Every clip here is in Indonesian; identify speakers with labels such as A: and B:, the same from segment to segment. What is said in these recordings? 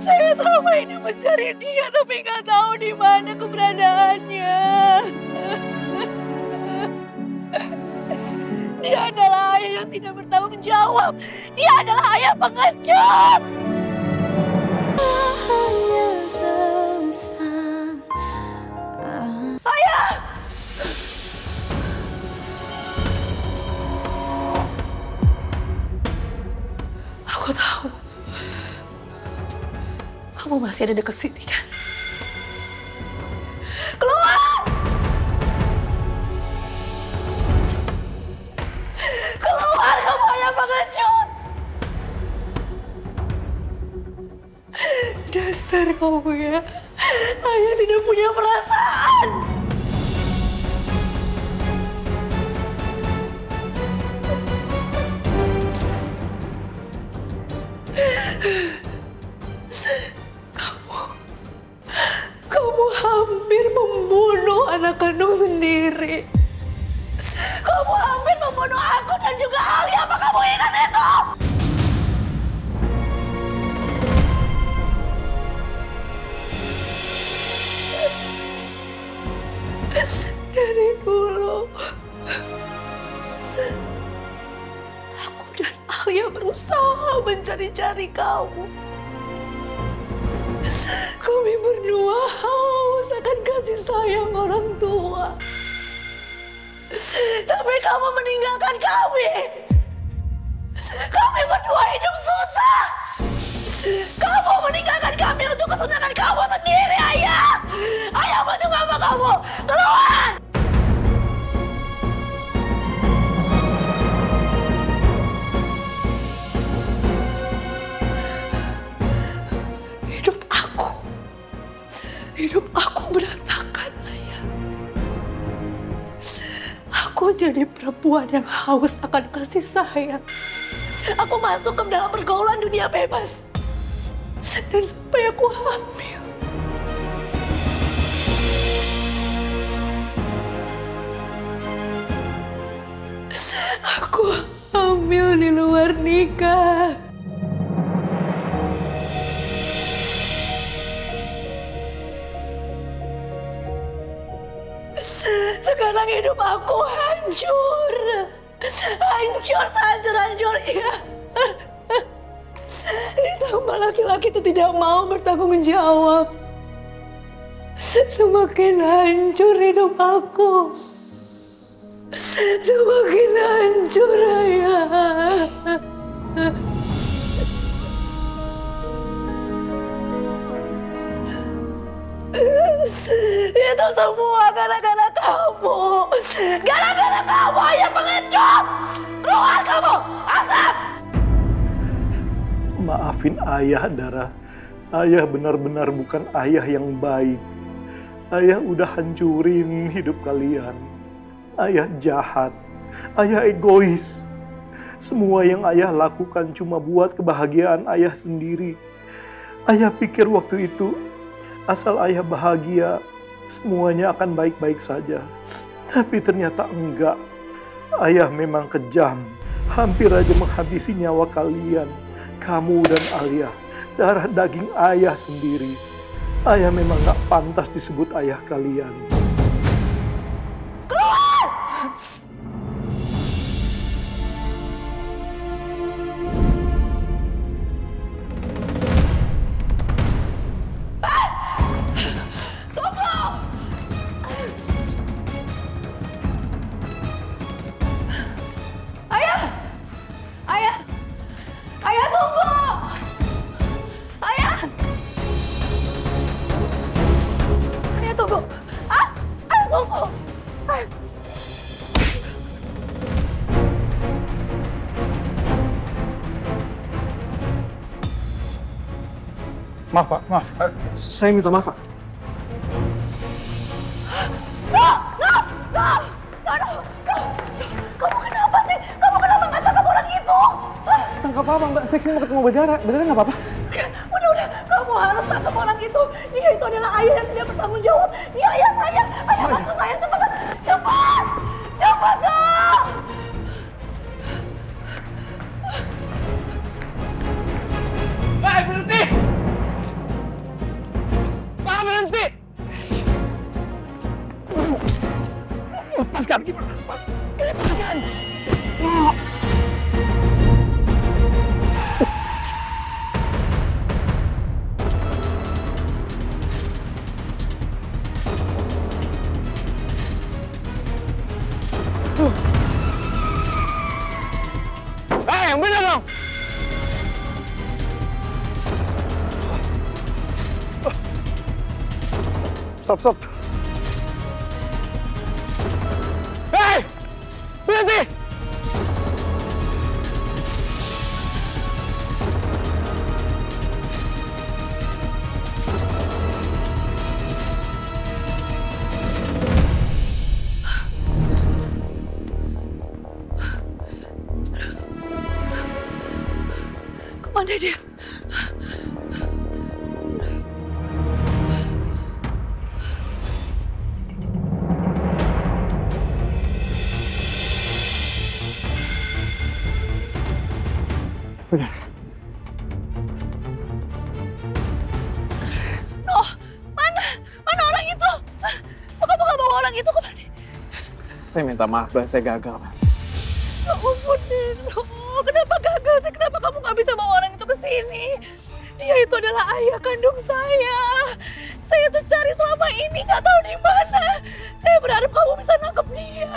A: Saya selama ini mencari dia tapi nggak tahu di mana keberadaannya. Dia adalah ayah yang tidak bertanggung jawab. Dia adalah ayah pengecut. Hanya sesat. Ayah! Aku tahu. Kamu masih ada dekat sini kan? Keluar! Keluar kamu ayah pengecut! Dasar kamu ya. Ayah tidak punya perasaan. Kamu hampir membunuh anak kandung sendiri. Kamu hampir membunuh aku dan juga Ali. Apa kamu ingat itu? Dari dulu, aku dan Alia berusaha mencari-cari kamu. Kami berdua haus akan kasih sayang orang tua. Tapi kamu meninggalkan kami. Kami berdua hidup susah. Kamu meninggalkan kami untuk kesenangan kamu sendiri, ayah. Ayah mau cuma apa kamu? Keluar! Hidup aku berantakan, ayah. Aku jadi perempuan yang haus akan kasih sayang. Aku masuk ke dalam pergaulan dunia bebas. Dan sampai aku hamil. Aku hamil di luar nikah. Sekarang hidup aku hancur. Hancur sehancur-hancurnya. Ditambah laki-laki itu tidak mau bertanggung jawab. Semakin hancur hidup aku. Semakin hancur, ayah. Itu semua gara-gara kamu. Gara-gara kamu, ayah pengecut. Keluar kamu, Asep.
B: Maafin ayah, Dara. Ayah benar-benar bukan ayah yang baik. Ayah udah hancurin hidup kalian. Ayah jahat. Ayah egois. Semua yang ayah lakukan cuma buat kebahagiaan ayah sendiri. Ayah pikir waktu itu asal ayah bahagia, semuanya akan baik-baik saja. Tapi ternyata enggak. Ayah memang kejam. Hampir aja menghabisi nyawa kalian. Kamu dan Alia. Darah daging ayah sendiri. Ayah memang gak pantas disebut ayah kalian.
A: Keluar!
C: Maaf, Pak. Maaf. Saya minta maaf, Pak.
A: Kamu kenapa sih? Kamu kenapa nggak tangkap orang itu?
C: Tangkap apa, Mbak? Saya mau ketemu Badara. Badara nggak apa-apa?
A: Udah. Kamu harus tangkap orang itu. Dia itu adalah ayah yang tidak bertanggung jawab. Dia ayah saya. Ayah bantu saya. Cepat. Cepat, dong!
C: Berhenti! gimana? Yang bener dong! Stop. Hei! Berhenti!
A: Kemana dia?
C: Udah.
A: Noh, mana orang itu? Kok kamu nggak bawa orang itu kemana?
C: Saya minta maaf, Mbak. Saya gagal.
A: Ya ampun, Nino. Kenapa gagal sih? Kenapa kamu nggak bisa bawa orang itu ke sini? Dia itu adalah ayah kandung saya. Saya tuh cari selama ini nggak tahu di mana. Saya berharap kamu bisa nangkep dia.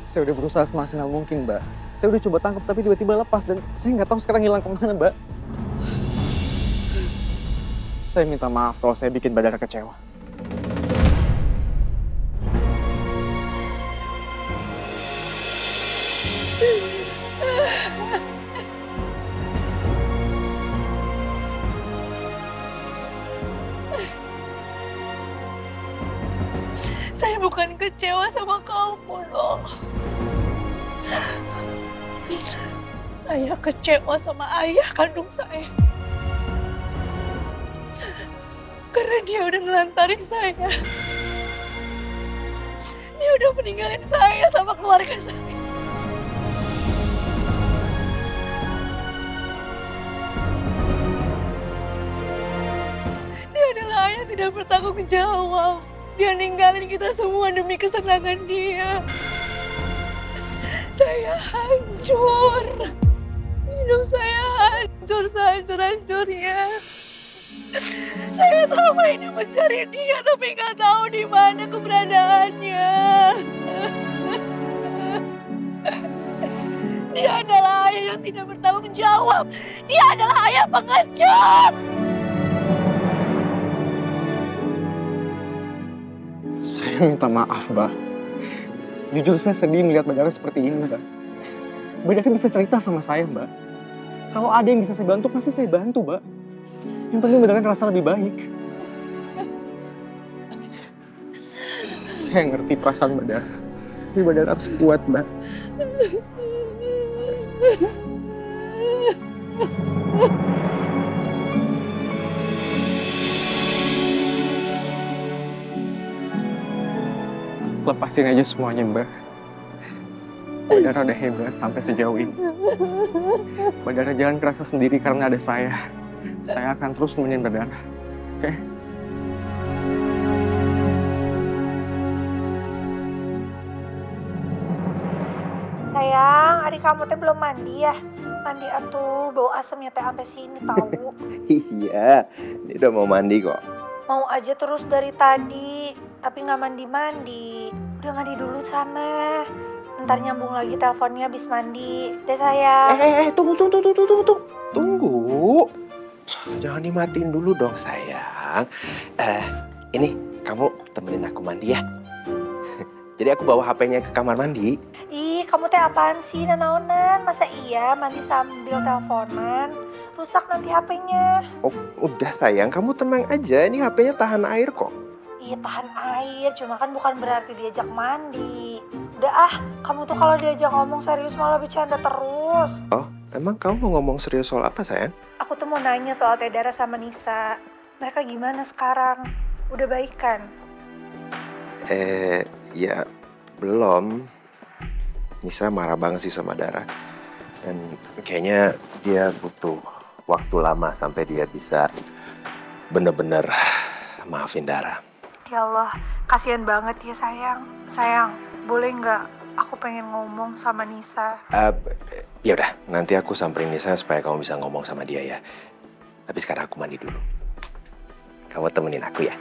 C: Saya udah berusaha semaksimal mungkin, Mbak. Saya udah coba tangkap tapi tiba-tiba lepas dan saya nggak tahu sekarang hilang kemana, Mbak. Saya minta maaf kalau saya bikin Badara kecewa.
A: Saya bukan kecewa sama kamu loh. Saya kecewa sama ayah kandung saya. Karena dia udah ngelantarin saya. Dia udah meninggalin saya sama keluarga saya. Dia adalah ayah yang tidak bertanggung jawab. Dia ninggalin kita semua demi kesenangan dia. Saya hancur. Hidup saya hancur, sehancur-hancurnya. Saya selama ini mencari dia tapi nggak tahu di mana keberadaannya. Dia adalah ayah yang tidak bertanggung jawab. Dia adalah ayah pengecut.
C: Saya minta maaf, Mbak. Jujur saya sedih melihat Badara seperti ini, Mbak. Badara bisa cerita sama saya, Mbak. Kalau ada yang bisa saya bantu, pasti saya bantu, Mbak. Yang penting Badara ngerasa lebih baik. Saya ngerti perasaan Badara. Tapi Badara harus kuat, Mbak. Lepasin aja semuanya, Mbak. Badara udah hebat sampai sejauh ini. Badara jangan kerasa sendiri karena ada saya. Saya akan terus nemenin Badara. Oke?
D: Sayang, adik kamu teh belum mandi ya? Mandi atuh, bau asemnya teh sampai sini tahu.
E: Iya, ini udah mau mandi kok.
D: Mau aja terus dari tadi, tapi nggak mandi-mandi. Udah mandi dulu sana. Ntar nyambung lagi teleponnya habis mandi. Deh sayang.
E: Tunggu. Jangan dimatiin dulu dong sayang. Ini kamu temenin aku mandi ya. Jadi aku bawa HP-nya ke kamar mandi.
D: Ih, kamu teh apaan sih, nanaonan? Masa iya mandi sambil teleponan? Rusak nanti HP-nya.
E: Oh, udah sayang, kamu tenang aja. Ini HP-nya tahan air kok.
D: Iya tahan air, cuma kan bukan berarti diajak mandi. Udah kamu tuh kalau diajak ngomong serius malah bercanda terus.
E: Oh, emang kamu mau ngomong serius soal apa sayang?
D: Aku tuh mau nanya soal Teh Dara sama Nisa. Mereka gimana sekarang? Udah baikan?
E: Ya belum. Nisa marah banget sih sama Dara. Dan kayaknya dia butuh waktu lama sampai dia bisa bener-bener maafin Dara.
D: Ya Allah, kasihan banget ya sayang. Sayang, Boleh nggak? Aku pengen ngomong sama Nisa.
E: Ya udah, nanti aku samperin Nisa supaya kamu bisa ngomong sama dia ya. Tapi sekarang aku mandi dulu. Kamu temenin aku ya.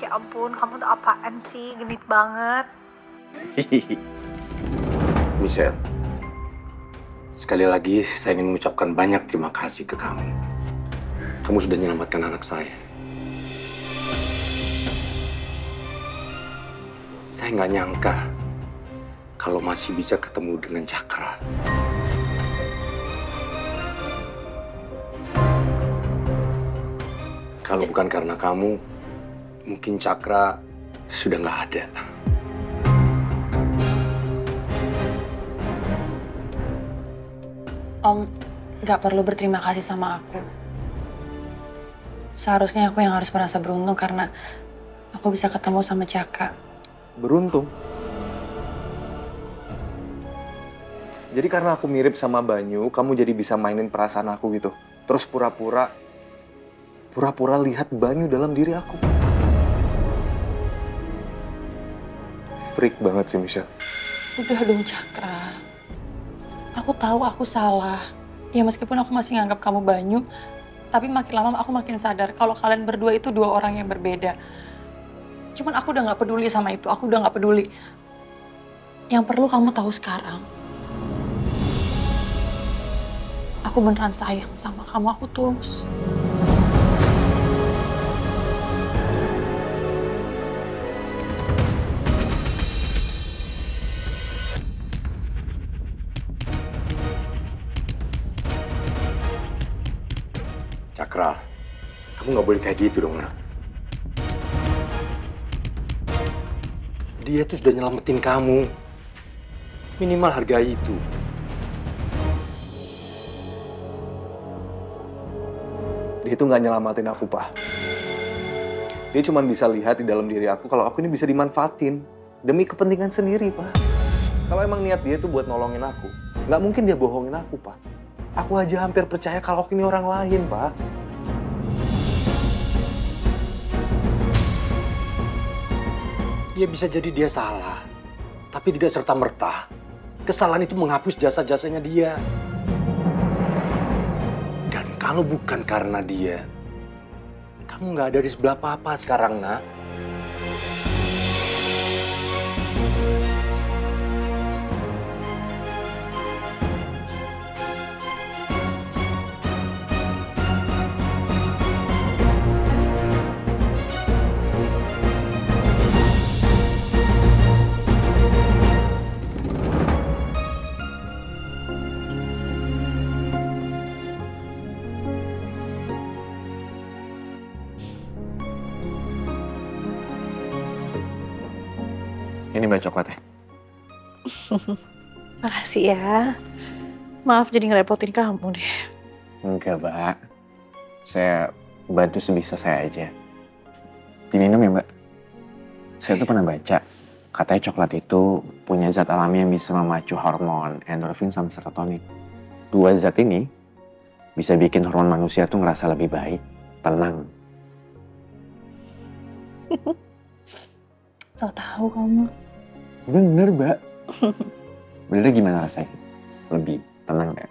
D: Ya ampun, kamu tuh apaan sih? Genit banget.
F: Michelle, sekali lagi saya ingin mengucapkan banyak terima kasih ke kamu. Kamu sudah menyelamatkan anak saya. Saya nggak nyangka kalau masih bisa ketemu dengan Cakra. Kalau bukan karena kamu, mungkin Cakra sudah nggak ada.
A: Om, nggak perlu berterima kasih sama aku. Seharusnya aku yang harus merasa beruntung karena aku bisa ketemu sama Cakra.
C: Beruntung. Jadi karena aku mirip sama Banyu, kamu jadi bisa mainin perasaan aku gitu. Terus pura-pura lihat Banyu dalam diri aku. Freak banget sih, Michelle.
A: Udah dong, Cakra. Aku tahu aku salah. Ya meskipun aku masih nganggap kamu Banyu, tapi makin lama aku makin sadar kalau kalian berdua itu dua orang yang berbeda. Cuman aku udah gak peduli sama itu, aku udah gak peduli. Yang perlu kamu tahu sekarang, aku beneran sayang sama kamu, aku tulus.
F: Cakra, kamu nggak boleh kayak gitu dong, Nak. Dia tuh sudah nyelamatin kamu. Minimal hargai itu.
C: Dia tuh nggak nyelamatin aku, Pak. Dia cuma bisa lihat di dalam diri aku kalau aku ini bisa dimanfaatin demi kepentingan sendiri, Pak. Kalau emang niat dia tuh buat nolongin aku, nggak mungkin dia bohongin aku, Pak. Aku aja hampir percaya kalau aku ini orang lain, Pak.
F: Dia bisa jadi dia salah, tapi tidak serta-merta. Kesalahan itu menghapus jasa-jasanya dia. Dan kalau bukan karena dia, kamu nggak ada di sebelah Papa sekarang, Nak.
C: Ini Mbak coklatnya.
A: Makasih ya. Maaf jadi ngerepotin kamu deh.
C: Enggak, Mbak. Saya bantu sebisa saya aja. Diminum ya, Mbak. Saya tuh pernah baca, katanya coklat itu punya zat alami yang bisa memacu hormon endorfin sama serotonin. Dua zat ini bisa bikin hormon manusia tuh ngerasa lebih baik, tenang.
A: So tahu kamu.
C: Bener, Mbak. Bener gimana rasanya? Lebih tenang nggak?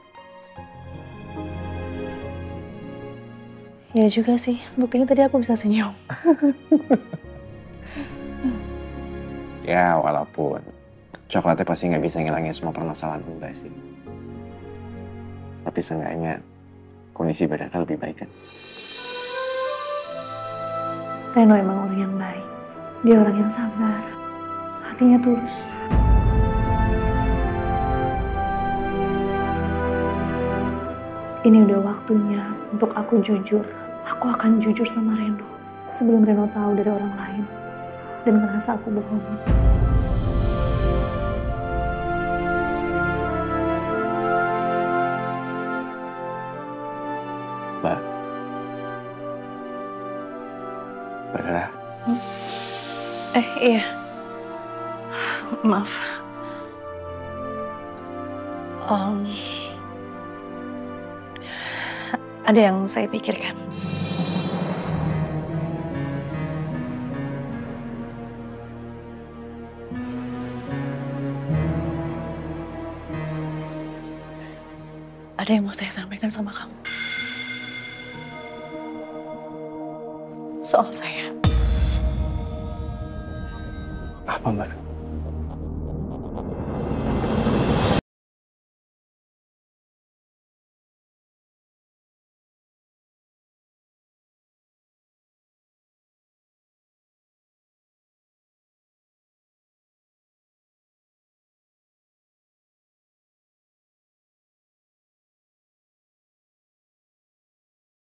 A: Ya juga sih, buktinya tadi aku bisa senyum.
C: Ya, walaupun coklatnya pasti nggak bisa ngilangin semua permasalahan Mbak sih. Tapi seenggaknya kondisi badannya lebih baik kan?
A: Reno emang orang yang baik. Dia orang yang sabar. Hatinya tulus. Ini udah waktunya untuk aku jujur. Aku akan jujur sama Reno sebelum Reno tahu dari orang lain dan ngerasa aku bohong.
C: Mbak. Mbak.
A: Iya. Maaf. Ada yang saya pikirkan. Ada yang mau saya sampaikan sama kamu. Soal saya.
C: Apa, Mbak?